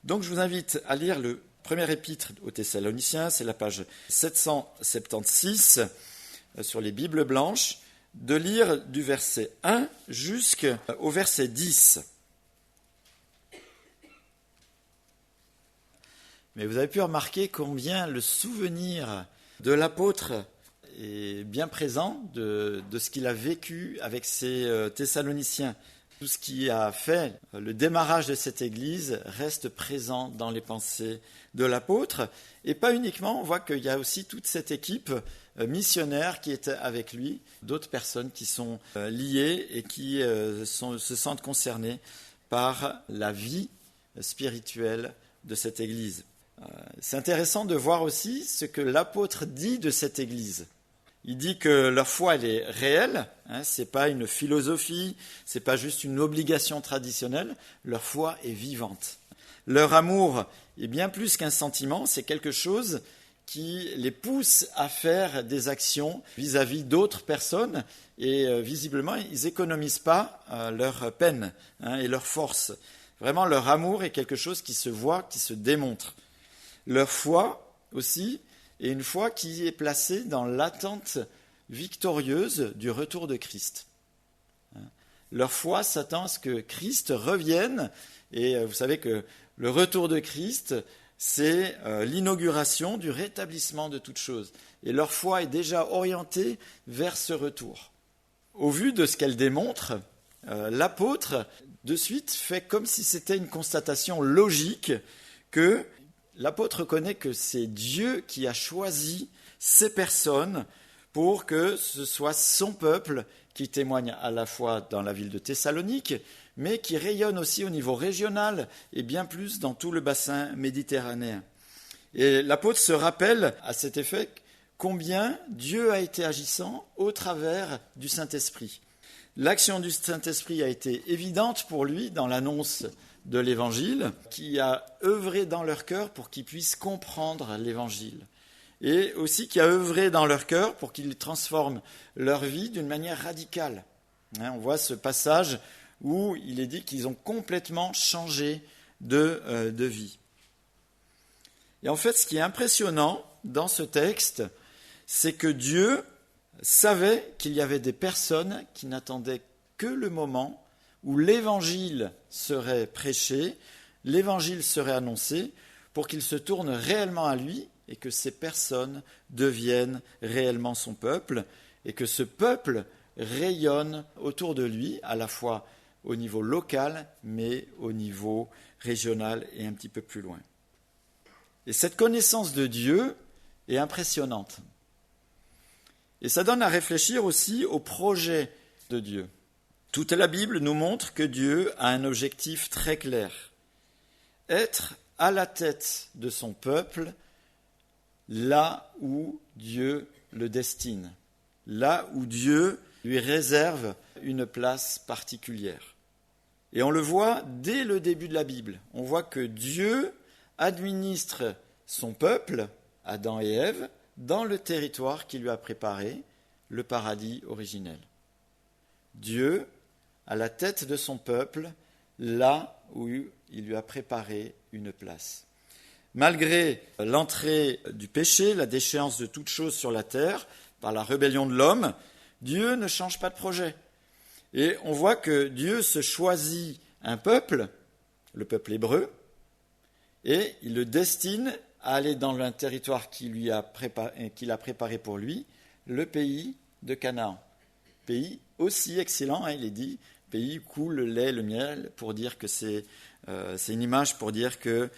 Donc je vous invite à lire le premier épître aux Thessaloniciens, c'est la page 776 sur les Bibles blanches, de lire du verset 1 jusqu'au verset 10. Mais vous avez pu remarquer combien le souvenir de l'apôtre est bien présent de ce qu'il a vécu avec ses Thessaloniciens. Tout ce qui a fait le démarrage de cette église reste présent dans les pensées de l'apôtre. Et pas uniquement, on voit qu'il y a aussi toute cette équipe missionnaire qui est avec lui, d'autres personnes qui sont liées et qui se sentent concernées par la vie spirituelle de cette église. C'est intéressant de voir aussi ce que l'apôtre dit de cette église. Il dit que leur foi, elle est réelle, c'est pas une philosophie, c'est pas juste une obligation traditionnelle, leur foi est vivante. Leur amour est bien plus qu'un sentiment, c'est quelque chose qui les pousse à faire des actions vis-à-vis d'autres personnes et visiblement, ils économisent pas leur peine et leur force. Vraiment, leur amour est quelque chose qui se voit, qui se démontre. Leur foi aussi est une foi qui est placée dans l'attente victorieuse du retour de Christ. Leur foi s'attend à ce que Christ revienne, et vous savez que le retour de Christ, c'est l'inauguration du rétablissement de toutes choses. Et leur foi est déjà orientée vers ce retour. Au vu de ce qu'elle démontre, l'apôtre, de suite, fait comme si c'était une constatation logique que l'apôtre reconnaît que c'est Dieu qui a choisi ces personnes pour que ce soit son peuple qui témoigne à la fois dans la ville de Thessalonique, mais qui rayonne aussi au niveau régional et bien plus dans tout le bassin méditerranéen. Et l'apôtre se rappelle à cet effet combien Dieu a été agissant au travers du Saint-Esprit. L'action du Saint-Esprit a été évidente pour lui dans l'annonce de l'Évangile, qui a œuvré dans leur cœur pour qu'ils puissent comprendre l'Évangile, et aussi qui a œuvré dans leur cœur pour qu'ils transforment leur vie d'une manière radicale. On voit ce passage où il est dit qu'ils ont complètement changé de vie. Et en fait, ce qui est impressionnant dans ce texte, c'est que Dieu savait qu'il y avait des personnes qui n'attendaient que le moment où l'évangile serait prêché, l'évangile serait annoncé, pour qu'il se tourne réellement à lui et que ces personnes deviennent réellement son peuple, et que ce peuple rayonne autour de lui, à la fois au niveau local, mais au niveau régional et un petit peu plus loin. Et cette connaissance de Dieu est impressionnante. Et ça donne à réfléchir aussi au projet de Dieu. Toute la Bible nous montre que Dieu a un objectif très clair. Être à la tête de son peuple là où Dieu le destine, là où Dieu lui réserve une place particulière. Et on le voit dès le début de la Bible. On voit que Dieu administre son peuple, Adam et Ève, dans le territoire qu'il lui a préparé, le paradis originel. Dieu à la tête de son peuple, là où il lui a préparé une place. Malgré l'entrée du péché, la déchéance de toutes choses sur la terre, par la rébellion de l'homme, Dieu ne change pas de projet. Et on voit que Dieu se choisit un peuple, le peuple hébreu, et il le destine à aller dans un territoire qu'il a préparé pour lui, le pays de Canaan. Pays aussi excellent, il est dit, pays où coule le lait, le miel, pour dire que c'est une image pour dire que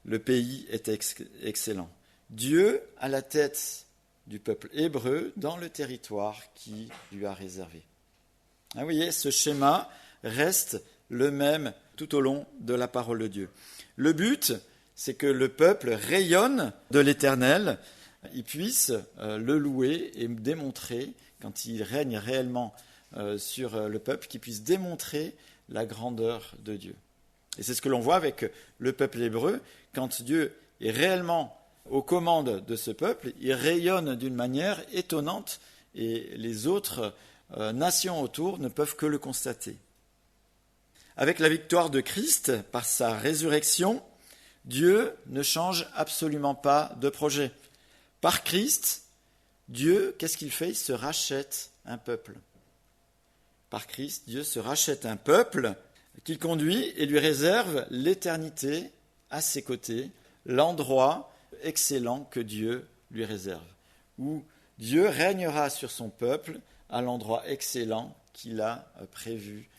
le pays est excellent. Dieu à la tête du peuple hébreu dans le territoire qui lui a réservé. Vous voyez, ce schéma reste le même tout au long de la parole de Dieu. Le but, c'est que le peuple rayonne de l'Éternel, il puisse le louer et démontrer, quand il règne réellement sur le peuple, qu'il puisse démontrer la grandeur de Dieu. Et c'est ce que l'on voit avec le peuple hébreu, quand Dieu est réellement aux commandes de ce peuple, il rayonne d'une manière étonnante et les autres nations autour ne peuvent que le constater. Avec la victoire de Christ, par sa résurrection, Dieu ne change absolument pas de projet. Par Christ, Dieu, qu'est-ce qu'il fait? Il se rachète un peuple. Par Christ, Dieu se rachète un peuple qu'il conduit et lui réserve l'éternité à ses côtés, l'endroit excellent que Dieu lui réserve, où Dieu régnera sur son peuple à l'endroit excellent qu'il a prévu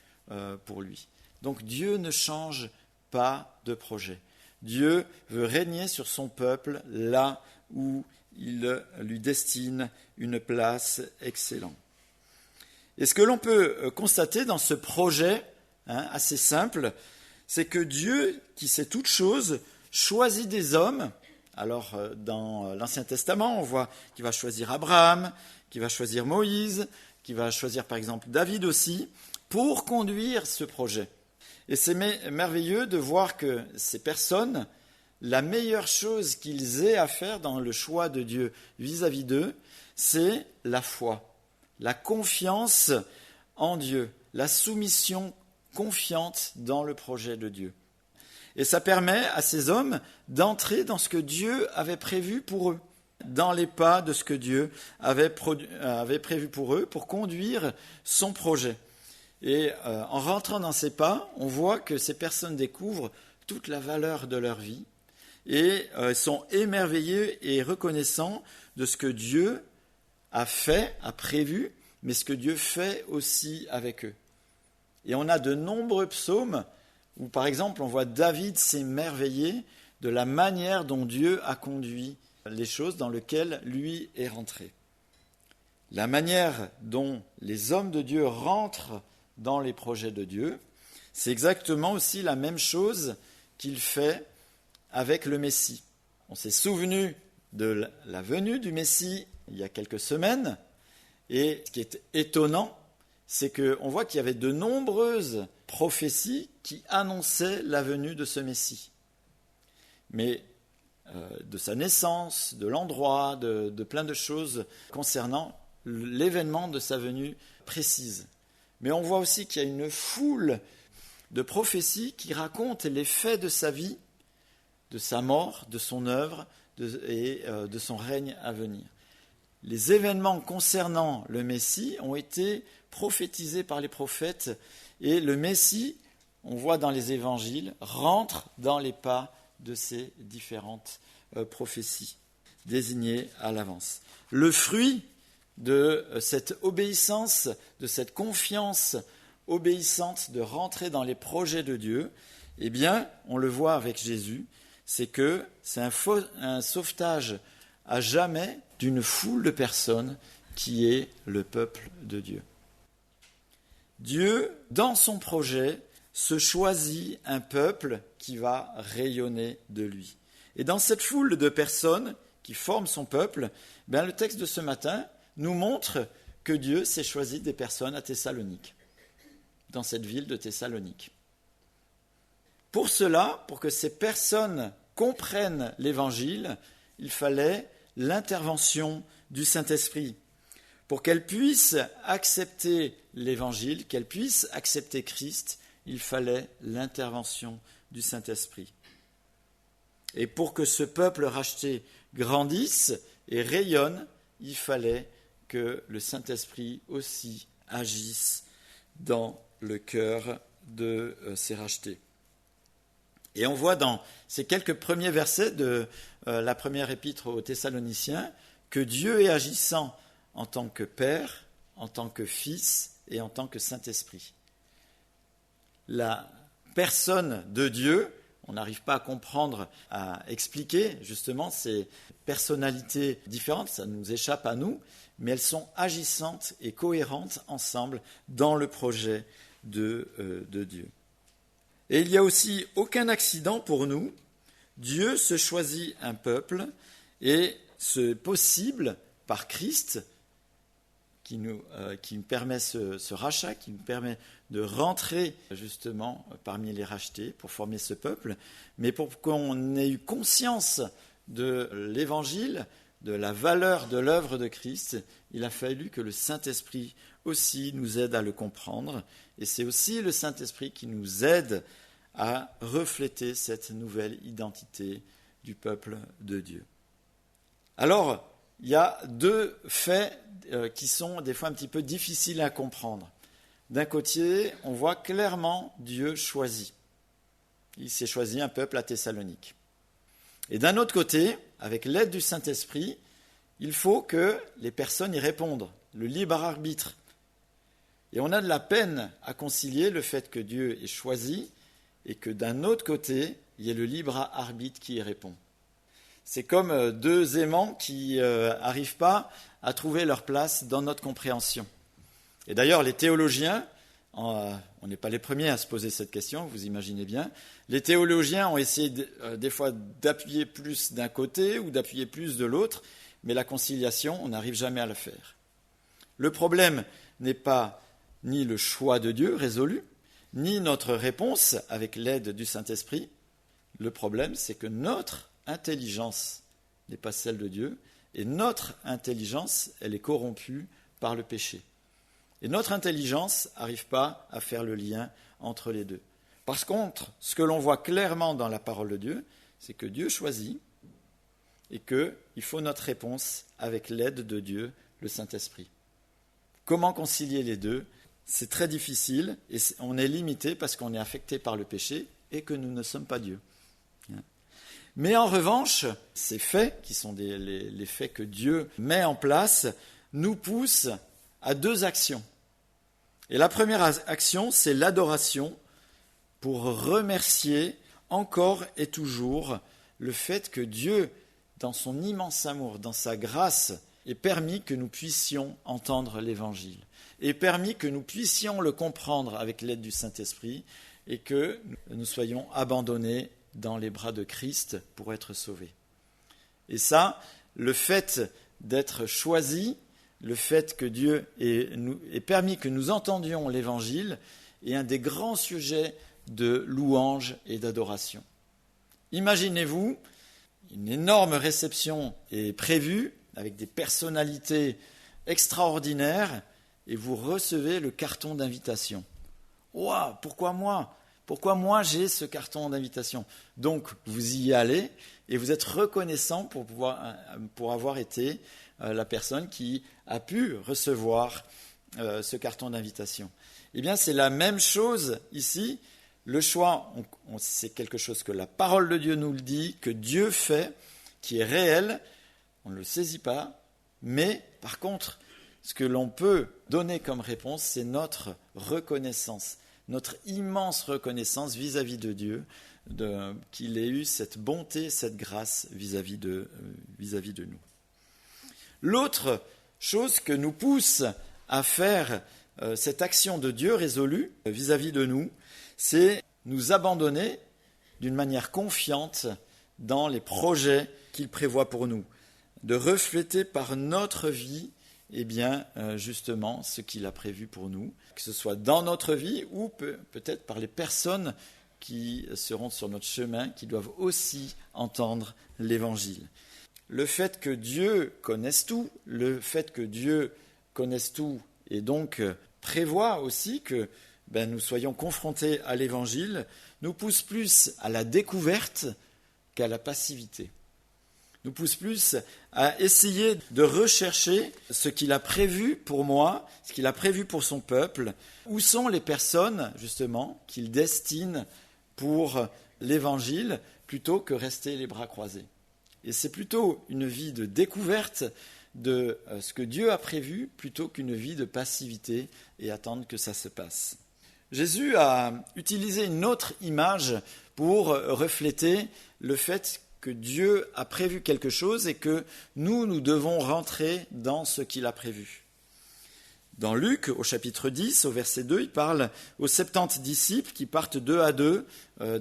pour lui. Donc Dieu ne change pas de projet. Dieu veut régner sur son peuple là où il lui destine une place excellente. Et ce que l'on peut constater dans ce projet assez simple, c'est que Dieu, qui sait toutes choses, choisit des hommes. Alors, dans l'Ancien Testament, on voit qu'il va choisir Abraham, qu'il va choisir Moïse, qu'il va choisir par exemple David aussi, pour conduire ce projet. Et c'est merveilleux de voir que ces personnes, la meilleure chose qu'ils aient à faire dans le choix de Dieu vis-à-vis d'eux, c'est la foi, la confiance en Dieu, la soumission confiante dans le projet de Dieu. Et ça permet à ces hommes d'entrer dans ce que Dieu avait prévu pour eux, dans les pas de ce que Dieu avait prévu pour eux, pour conduire son projet. Et en rentrant dans ces pas, on voit que ces personnes découvrent toute la valeur de leur vie et sont émerveillés et reconnaissants de ce que Dieu a fait, a prévu, mais ce que Dieu fait aussi avec eux. Et on a de nombreux psaumes où, par exemple, on voit David s'émerveiller de la manière dont Dieu a conduit les choses dans lesquelles lui est rentré. La manière dont les hommes de Dieu rentrent dans les projets de Dieu, c'est exactement aussi la même chose qu'il fait avec le Messie. On s'est souvenu de la venue du Messie il y a quelques semaines, et ce qui est étonnant, c'est qu'on voit qu'il y avait de nombreuses prophéties qui annonçaient la venue de ce Messie. Mais de sa naissance, de l'endroit, de plein de choses concernant l'événement de sa venue précise. Mais on voit aussi qu'il y a une foule de prophéties qui racontent les faits de sa vie, de sa mort, de son œuvre et de son règne à venir. Les événements concernant le Messie ont été prophétisés par les prophètes et le Messie, on voit dans les évangiles, rentre dans les pas de ces différentes prophéties désignées à l'avance. Le fruit de cette obéissance, de cette confiance obéissante de rentrer dans les projets de Dieu, eh bien, on le voit avec Jésus, c'est que c'est un sauvetage à jamais d'une foule de personnes qui est le peuple de Dieu. Dieu, dans son projet, se choisit un peuple qui va rayonner de lui. Et dans cette foule de personnes qui forment son peuple, le texte de ce matin nous montre que Dieu s'est choisi des personnes à Thessalonique, dans cette ville de Thessalonique. Pour cela, pour que ces personnes comprennent l'Évangile, il fallait l'intervention du Saint-Esprit. Pour qu'elles puissent accepter l'Évangile, qu'elles puissent accepter Christ, il fallait l'intervention du Saint-Esprit. Et pour que ce peuple racheté grandisse et rayonne, il fallait que le Saint-Esprit aussi agisse dans le cœur de ces rachetés. Et on voit dans ces quelques premiers versets de la première épître aux Thessaloniciens que Dieu est agissant en tant que Père, en tant que Fils et en tant que Saint-Esprit. La personne de Dieu, on n'arrive pas à comprendre, à expliquer justement ces personnalités différentes, ça nous échappe à nous, mais elles sont agissantes et cohérentes ensemble dans le projet de Dieu. Et il n'y a aussi aucun accident pour nous. Dieu se choisit un peuple et c'est possible par Christ qui nous permet ce rachat, qui nous permet de rentrer justement parmi les rachetés pour former ce peuple, mais pour qu'on ait eu conscience de l'Évangile, de la valeur de l'œuvre de Christ, il a fallu que le Saint-Esprit aussi nous aide à le comprendre, et c'est aussi le Saint-Esprit qui nous aide à refléter cette nouvelle identité du peuple de Dieu. Alors, il y a deux faits qui sont des fois un petit peu difficiles à comprendre. D'un côté, on voit clairement Dieu choisit. Il s'est choisi un peuple à Thessalonique. Et d'un autre côté, avec l'aide du Saint-Esprit, il faut que les personnes y répondent, le libre arbitre. Et on a de la peine à concilier le fait que Dieu ait choisi et que d'un autre côté, il y ait le libre arbitre qui y répond. C'est comme deux aimants qui n'arrivent pas à trouver leur place dans notre compréhension. Et d'ailleurs, les théologiens, on n'est pas les premiers à se poser cette question, vous imaginez bien, les théologiens ont essayé des fois d'appuyer plus d'un côté ou d'appuyer plus de l'autre, mais la conciliation, on n'arrive jamais à le faire. Le problème n'est pas ni le choix de Dieu résolu, ni notre réponse avec l'aide du Saint-Esprit. Le problème, c'est que notre intelligence n'est pas celle de Dieu, et notre intelligence, elle est corrompue par le péché. Et notre intelligence n'arrive pas à faire le lien entre les deux. Par contre, ce que l'on voit clairement dans la parole de Dieu, c'est que Dieu choisit et qu'il faut notre réponse avec l'aide de Dieu, le Saint-Esprit. Comment concilier les deux ? C'est très difficile et on est limité parce qu'on est affecté par le péché et que nous ne sommes pas Dieu. Mais en revanche, ces faits, qui sont les faits que Dieu met en place, nous poussent à deux actions. Et la première action, c'est l'adoration pour remercier encore et toujours le fait que Dieu, dans son immense amour, dans sa grâce, ait permis que nous puissions entendre l'Évangile, ait permis que nous puissions le comprendre avec l'aide du Saint-Esprit et que nous soyons abandonnés dans les bras de Christ pour être sauvés. Et ça, le fait d'être choisi, le fait que Dieu ait permis que nous entendions l'Évangile est un des grands sujets de louange et d'adoration. Imaginez-vous, une énorme réception est prévue avec des personnalités extraordinaires et vous recevez le carton d'invitation. Ouah, pourquoi moi ? Pourquoi moi j'ai ce carton d'invitation ? Donc vous y allez et vous êtes reconnaissant pour avoir été la personne qui a pu recevoir ce carton d'invitation. Eh bien c'est la même chose ici. Le choix, c'est quelque chose que la parole de Dieu nous le dit, que Dieu fait, qui est réel. On ne le saisit pas, mais par contre, ce que l'on peut donner comme réponse, c'est notre reconnaissance. Notre immense reconnaissance vis-à-vis de Dieu, qu'il ait eu cette bonté, cette grâce vis-à-vis de nous. L'autre chose que nous pousse à faire cette action de Dieu résolue vis-à-vis de nous, c'est nous abandonner d'une manière confiante dans les projets qu'il prévoit pour nous, de refléter par notre vie justement ce qu'il a prévu pour nous, que ce soit dans notre vie ou peut-être par les personnes qui seront sur notre chemin, qui doivent aussi entendre l'Évangile. Le fait que Dieu connaisse tout, et donc prévoit aussi que nous soyons confrontés à l'Évangile, nous pousse plus à la découverte qu'à la passivité. Nous pousse plus à essayer de rechercher ce qu'il a prévu pour moi, ce qu'il a prévu pour son peuple. Où sont les personnes, justement, qu'il destine pour l'Évangile, plutôt que rester les bras croisés. Et c'est plutôt une vie de découverte de ce que Dieu a prévu, plutôt qu'une vie de passivité et attendre que ça se passe. Jésus a utilisé une autre image pour refléter le fait que Dieu a prévu quelque chose et que nous devons rentrer dans ce qu'il a prévu. Dans Luc, au chapitre 10, au verset 2, il parle aux 70 disciples qui partent 2 à 2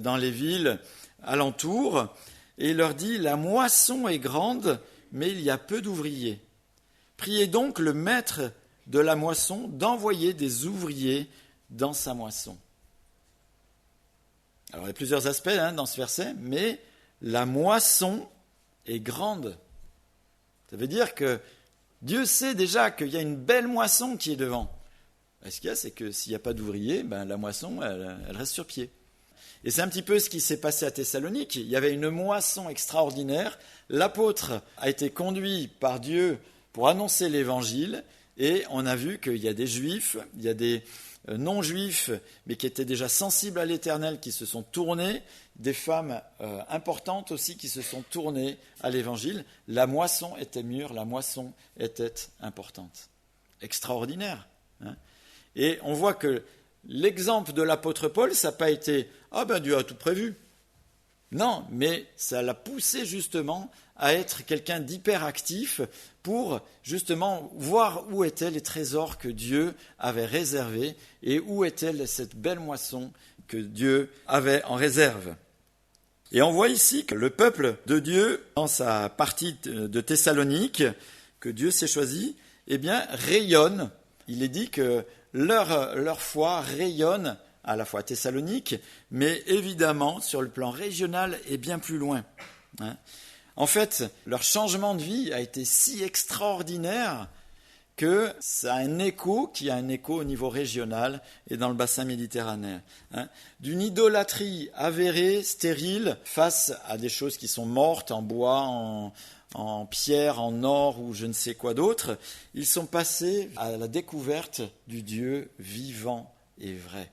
dans les villes alentours et il leur dit « La moisson est grande, mais il y a peu d'ouvriers. Priez donc le maître de la moisson d'envoyer des ouvriers dans sa moisson. » Alors il y a plusieurs aspects dans ce verset, mais la moisson est grande. Ça veut dire que Dieu sait déjà qu'il y a une belle moisson qui est devant. Ce qu'il y a, c'est que s'il n'y a pas d'ouvriers, la moisson, elle reste sur pied. Et c'est un petit peu ce qui s'est passé à Thessalonique. Il y avait une moisson extraordinaire. L'apôtre a été conduit par Dieu pour annoncer l'évangile. Et on a vu qu'il y a des juifs, il y a des non-juifs, mais qui étaient déjà sensibles à l'Éternel, qui se sont tournés, des femmes importantes aussi qui se sont tournées à l'Évangile. La moisson était mûre, la moisson était importante. Extraordinaire. Hein. Et on voit que l'exemple de l'apôtre Paul, ça n'a pas été « Ah ben Dieu a tout prévu ». Non, mais ça l'a poussé justement à être quelqu'un d'hyperactif pour justement voir où étaient les trésors que Dieu avait réservés et où était cette belle moisson que Dieu avait en réserve. Et on voit ici que le peuple de Dieu, dans sa partie de Thessalonique, que Dieu s'est choisi, eh bien, rayonne. Il est dit que leur foi rayonne à la fois à Thessalonique, mais évidemment, sur le plan régional et bien plus loin. Hein. En fait, leur changement de vie a été si extraordinaire que ça a un écho qui a un écho au niveau régional et dans le bassin méditerranéen. Hein. D'une idolâtrie avérée, stérile, face à des choses qui sont mortes en bois, en pierre, en or ou je ne sais quoi d'autre, ils sont passés à la découverte du Dieu vivant et vrai.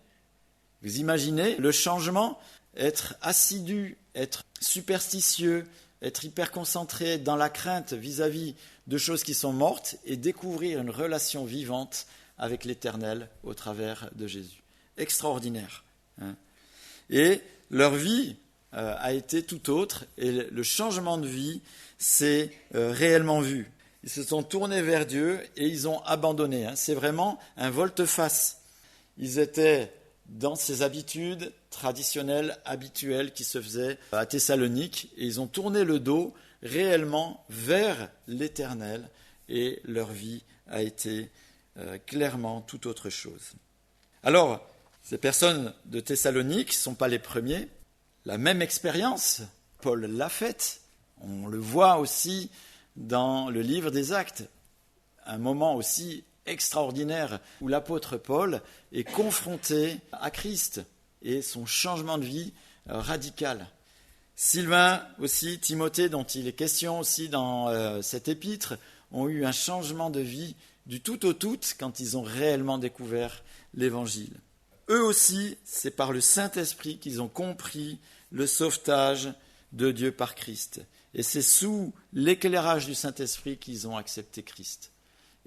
Vous imaginez le changement, être assidu, être superstitieux, être hyper concentré dans la crainte vis-à-vis de choses qui sont mortes et découvrir une relation vivante avec l'Éternel au travers de Jésus. Extraordinaire. Hein. Et leur vie a été tout autre et le changement de vie s'est réellement vu. Ils se sont tournés vers Dieu et ils ont abandonné. Hein. C'est vraiment un volte-face. Ils étaient dans ces habitudes traditionnelles, habituelles qui se faisaient à Thessalonique, et ils ont tourné le dos réellement vers l'Éternel, et leur vie a été clairement tout autre chose. Alors, ces personnes de Thessalonique ne sont pas les premiers. La même expérience, Paul l'a faite. On le voit aussi dans le livre des Actes, un moment aussi extraordinaire où l'apôtre Paul est confronté à Christ et son changement de vie radical. Sylvain aussi, Timothée, dont il est question aussi dans cette épître, ont eu un changement de vie du tout au tout quand ils ont réellement découvert l'Évangile. Eux aussi, c'est par le Saint-Esprit qu'ils ont compris le sauvetage de Dieu par Christ. Et c'est sous l'éclairage du Saint-Esprit qu'ils ont accepté Christ.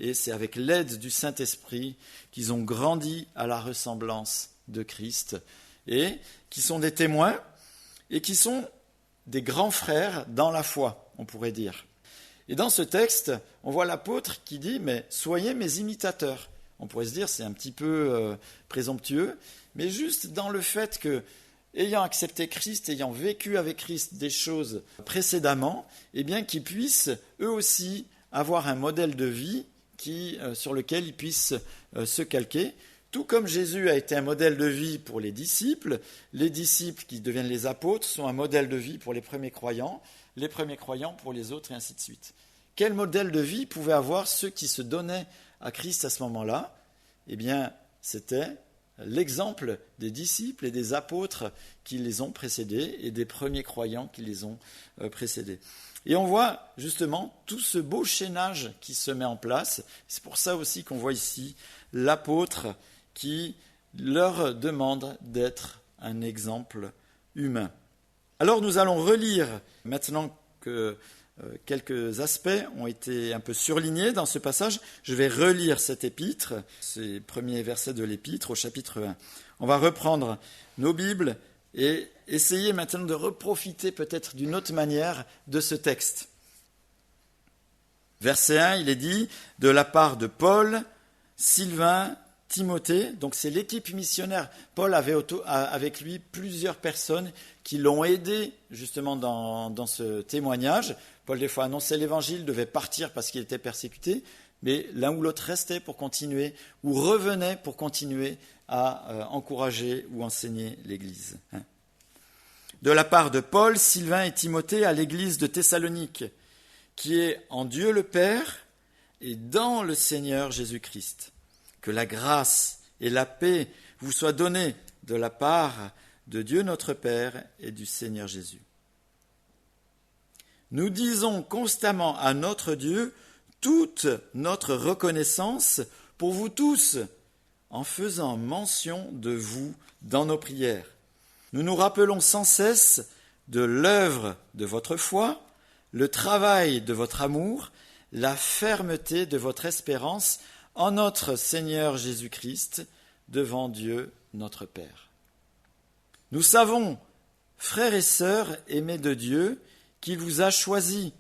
Et c'est avec l'aide du Saint-Esprit qu'ils ont grandi à la ressemblance de Christ et qui sont des témoins et qui sont des grands frères dans la foi, on pourrait dire. Et dans ce texte, on voit l'apôtre qui dit « mais soyez mes imitateurs ». On pourrait se dire c'est un petit peu présomptueux, mais juste dans le fait que, ayant accepté Christ, ayant vécu avec Christ des choses précédemment, eh bien qu'ils puissent eux aussi avoir un modèle de vie sur lequel ils puissent se calquer. Tout comme Jésus a été un modèle de vie pour les disciples qui deviennent les apôtres sont un modèle de vie pour les premiers croyants pour les autres et ainsi de suite. Quel modèle de vie pouvaient avoir ceux qui se donnaient à Christ à ce moment-là ? Eh bien, c'était l'exemple des disciples et des apôtres qui les ont précédés et des premiers croyants qui les ont précédés. Et on voit justement tout ce beau chaînage qui se met en place. C'est pour ça aussi qu'on voit ici l'apôtre qui leur demande d'être un exemple humain. Alors nous allons relire, maintenant que quelques aspects ont été un peu surlignés dans ce passage, je vais relire cet épître, ces premiers versets de l'épître au chapitre 1. On va reprendre nos Bibles et essayer maintenant de reprofiter peut-être d'une autre manière de ce texte. Verset 1, il est dit « De la part de Paul, Sylvain, Timothée », donc c'est l'équipe missionnaire. Paul avait avec lui plusieurs personnes qui l'ont aidé justement dans ce témoignage. Paul, des fois, annonçait l'évangile, devait partir parce qu'il était persécuté, mais l'un ou l'autre restait pour continuer ou revenait pour continuer à encourager ou enseigner l'Église. De la part de Paul, Sylvain et Timothée à l'Église de Thessalonique, qui est en Dieu le Père et dans le Seigneur Jésus-Christ. Que la grâce et la paix vous soient données de la part de Dieu notre Père et du Seigneur Jésus. Nous disons constamment à notre Dieu toute notre reconnaissance pour vous tous, en faisant mention de vous dans nos prières. Nous nous rappelons sans cesse de l'œuvre de votre foi, le travail de votre amour, la fermeté de votre espérance en notre Seigneur Jésus-Christ devant Dieu notre Père. Nous savons, frères et sœurs aimés de Dieu, qu'il vous a choisis,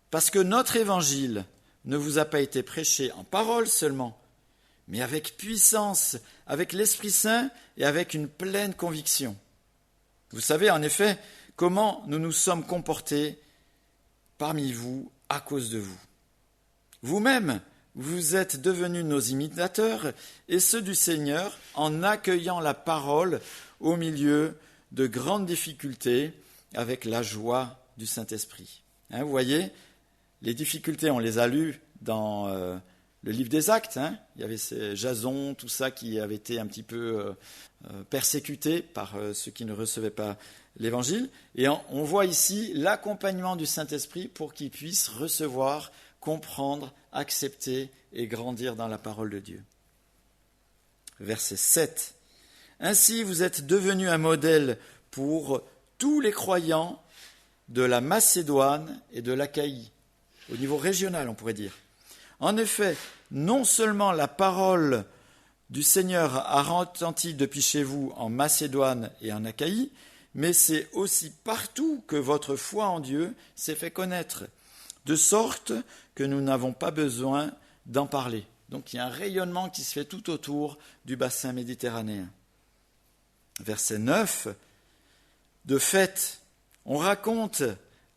parce que notre évangile ne vous a pas été prêché en parole seulement, mais avec puissance, avec l'Esprit Saint et avec une pleine conviction. Vous savez en effet comment nous nous sommes comportés parmi vous à cause de vous. Vous-même, vous êtes devenus nos imitateurs et ceux du Seigneur en accueillant la parole au milieu de grandes difficultés avec la joie du Saint-Esprit. Vous voyez, les difficultés, on les a lues dans le livre des Actes. Il y avait ces Jason, tout ça qui avait été un petit peu persécuté par ceux qui ne recevaient pas l'Évangile. Et on voit ici l'accompagnement du Saint-Esprit pour qu'ils puissent recevoir, comprendre, accepter et grandir dans la parole de Dieu. Verset 7. Ainsi, vous êtes devenus un modèle pour tous les croyants de la Macédoine et de l'Achaïe, au niveau régional, on pourrait dire. En effet, non seulement la parole du Seigneur a retenti depuis chez vous en Macédoine et en Achaïe, mais c'est aussi partout que votre foi en Dieu s'est fait connaître, de sorte que nous n'avons pas besoin d'en parler. Donc il y a un rayonnement qui se fait tout autour du bassin méditerranéen. Verset 9. De fait, on raconte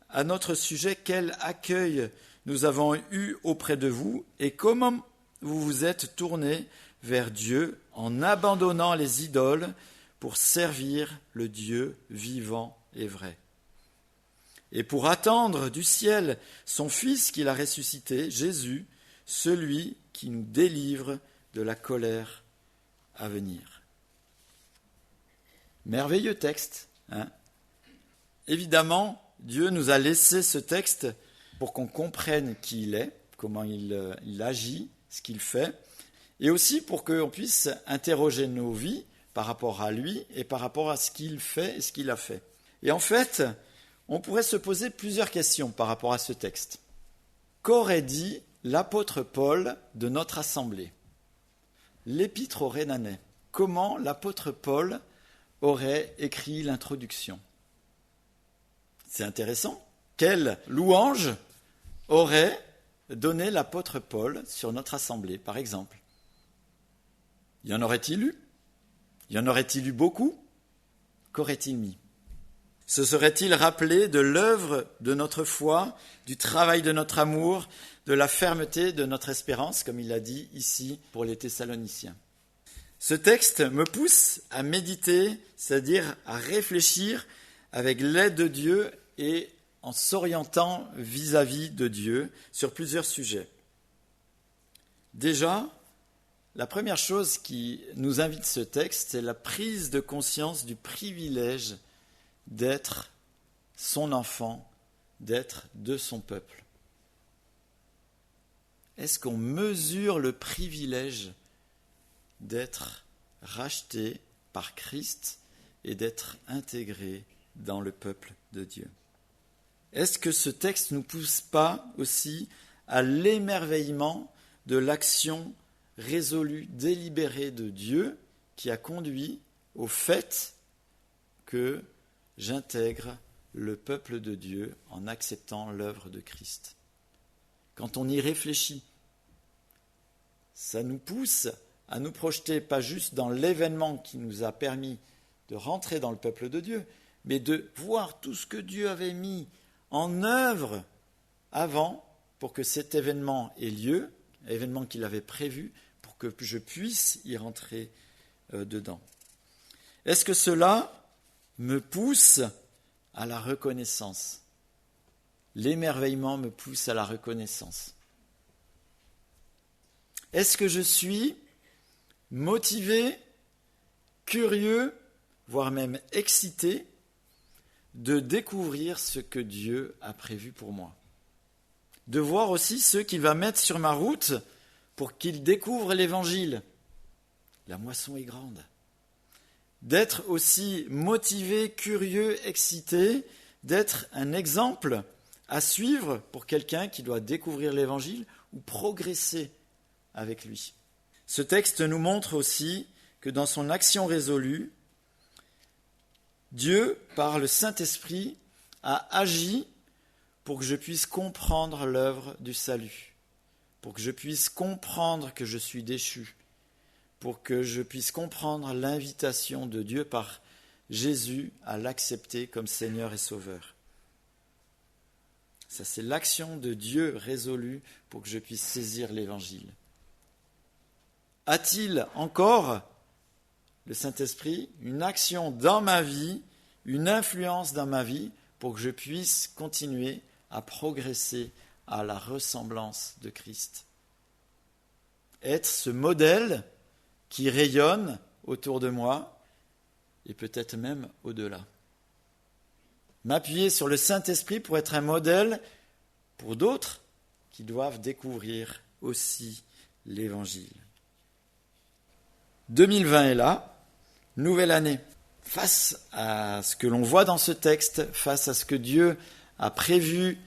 à notre sujet quel accueil nous avons eu auprès de vous et comment vous vous êtes tournés vers Dieu en abandonnant les idoles pour servir le Dieu vivant et vrai. Et pour attendre du ciel son Fils qu'il a ressuscité, Jésus, celui qui nous délivre de la colère à venir. Merveilleux texte, hein ? Évidemment, Dieu nous a laissé ce texte pour qu'on comprenne qui il est, comment il agit, ce qu'il fait, et aussi pour qu'on puisse interroger nos vies par rapport à lui et par rapport à ce qu'il fait et ce qu'il a fait. Et en fait, on pourrait se poser plusieurs questions par rapport à ce texte. Qu'aurait dit l'apôtre Paul de notre assemblée ? L'épître aux Rhénanais. Comment l'apôtre Paul aurait écrit l'introduction ? C'est intéressant. Quelle louange aurait donné l'apôtre Paul sur notre assemblée, par exemple ? Y en aurait-il eu ? Y en aurait-il eu beaucoup ? Qu'aurait-il mis ? Se serait-il rappelé de l'œuvre de notre foi, du travail de notre amour, de la fermeté de notre espérance, comme il l'a dit ici pour les Thessaloniciens ? Ce texte me pousse à méditer, c'est-à-dire à réfléchir avec l'aide de Dieu et en s'orientant vis-à-vis de Dieu sur plusieurs sujets. Déjà, la première chose qui nous invite ce texte, c'est la prise de conscience du privilège d'être son enfant, d'être de son peuple. Est-ce qu'on mesure le privilège d'être racheté par Christ et d'être intégré dans le peuple de Dieu ? Est-ce que ce texte ne nous pousse pas aussi à l'émerveillement de l'action résolue, délibérée de Dieu qui a conduit au fait que j'intègre le peuple de Dieu en acceptant l'œuvre de Christ ? Quand on y réfléchit, ça nous pousse à nous projeter pas juste dans l'événement qui nous a permis de rentrer dans le peuple de Dieu, mais de voir tout ce que Dieu avait mis en œuvre avant pour que cet événement ait lieu, événement qu'il avait prévu, pour que je puisse y rentrer dedans. Est-ce que cela me pousse à la reconnaissance ? L'émerveillement me pousse à la reconnaissance. Est-ce que je suis motivé, curieux, voire même excité, de découvrir ce que Dieu a prévu pour moi. De voir aussi ceux qu'il va mettre sur ma route pour qu'ils découvrent l'Évangile. La moisson est grande. D'être aussi motivé, curieux, excité, d'être un exemple à suivre pour quelqu'un qui doit découvrir l'Évangile ou progresser avec lui. Ce texte nous montre aussi que dans son action résolue, Dieu, par le Saint-Esprit, a agi pour que je puisse comprendre l'œuvre du salut, pour que je puisse comprendre que je suis déchu, pour que je puisse comprendre l'invitation de Dieu par Jésus à l'accepter comme Seigneur et Sauveur. Ça, c'est l'action de Dieu résolue pour que je puisse saisir l'Évangile. A-t-il encore, le Saint-Esprit, une action dans ma vie, une influence dans ma vie pour que je puisse continuer à progresser à la ressemblance de Christ? Être ce modèle qui rayonne autour de moi et peut-être même au-delà. M'appuyer sur le Saint-Esprit pour être un modèle pour d'autres qui doivent découvrir aussi l'Évangile. 2020 est là, nouvelle année. Face à ce que l'on voit dans ce texte, face à ce que Dieu a prévu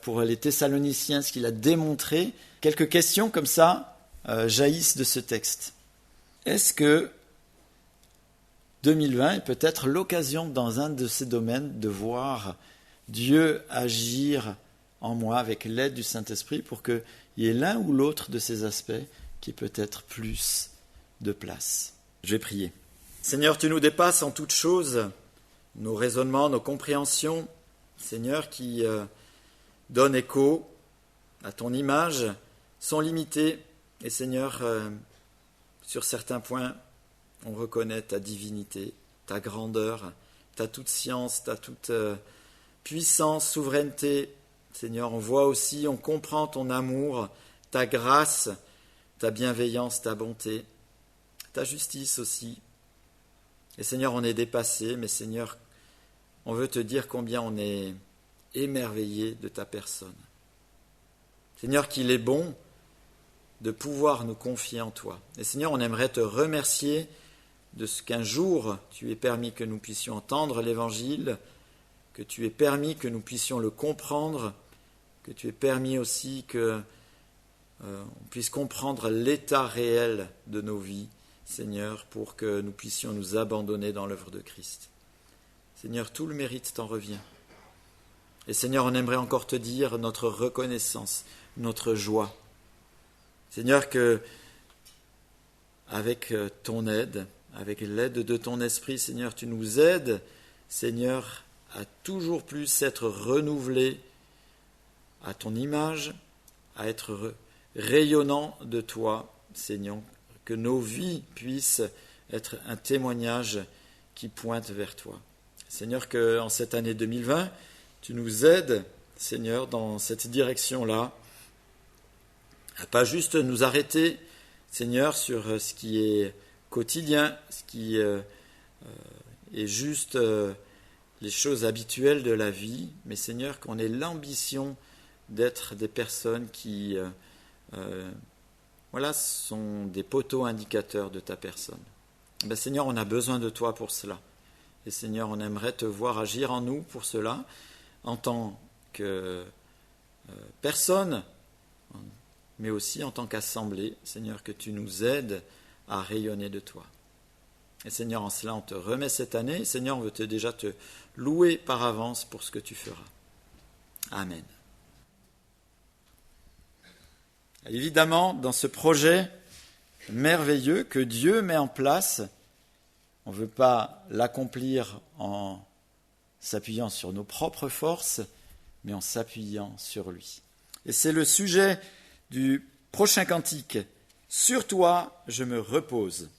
pour les Thessaloniciens, ce qu'il a démontré, quelques questions comme ça jaillissent de ce texte. Est-ce que 2020 est peut-être l'occasion dans un de ces domaines de voir Dieu agir en moi avec l'aide du Saint-Esprit pour qu'il y ait l'un ou l'autre de ces aspects qui ait peut-être plus de place? Je vais prier. Seigneur, tu nous dépasses en toutes choses, nos raisonnements, nos compréhensions, Seigneur, qui donnent écho à ton image, sont limités. Et Seigneur, sur certains points, on reconnaît ta divinité, ta grandeur, ta toute science, ta toute puissance, souveraineté. Seigneur, on voit aussi, on comprend ton amour, ta grâce, ta bienveillance, ta bonté, ta justice aussi. Et Seigneur, on est dépassé, mais Seigneur, on veut te dire combien on est émerveillé de ta personne. Seigneur, qu'il est bon de pouvoir nous confier en toi. Et Seigneur, on aimerait te remercier de ce qu'un jour tu aies permis que nous puissions entendre l'Évangile, que tu aies permis que nous puissions le comprendre, que tu aies permis aussi que on puisse comprendre l'état réel de nos vies, Seigneur, pour que nous puissions nous abandonner dans l'œuvre de Christ. Seigneur, tout le mérite t'en revient. Et Seigneur, on aimerait encore te dire notre reconnaissance, notre joie. Seigneur, que avec ton aide, avec l'aide de ton esprit, Seigneur, tu nous aides, Seigneur, à toujours plus être renouvelés à ton image, à être rayonnants de toi, Seigneur, que nos vies puissent être un témoignage qui pointe vers toi. Seigneur, qu'en cette année 2020, tu nous aides, Seigneur, dans cette direction-là, à pas juste nous arrêter, Seigneur, sur ce qui est quotidien, ce qui est juste les choses habituelles de la vie, mais Seigneur, qu'on ait l'ambition d'être des personnes qui sont des poteaux indicateurs de ta personne. Ben, Seigneur, on a besoin de toi pour cela. Et Seigneur, on aimerait te voir agir en nous pour cela, en tant que personne, mais aussi en tant qu'assemblée, Seigneur, que tu nous aides à rayonner de toi. Et Seigneur, en cela, on te remet cette année. Seigneur, on veut déjà te louer par avance pour ce que tu feras. Amen. Évidemment, dans ce projet merveilleux que Dieu met en place, on ne veut pas l'accomplir en s'appuyant sur nos propres forces, mais en s'appuyant sur lui. Et c'est le sujet du prochain cantique. Sur toi, je me repose.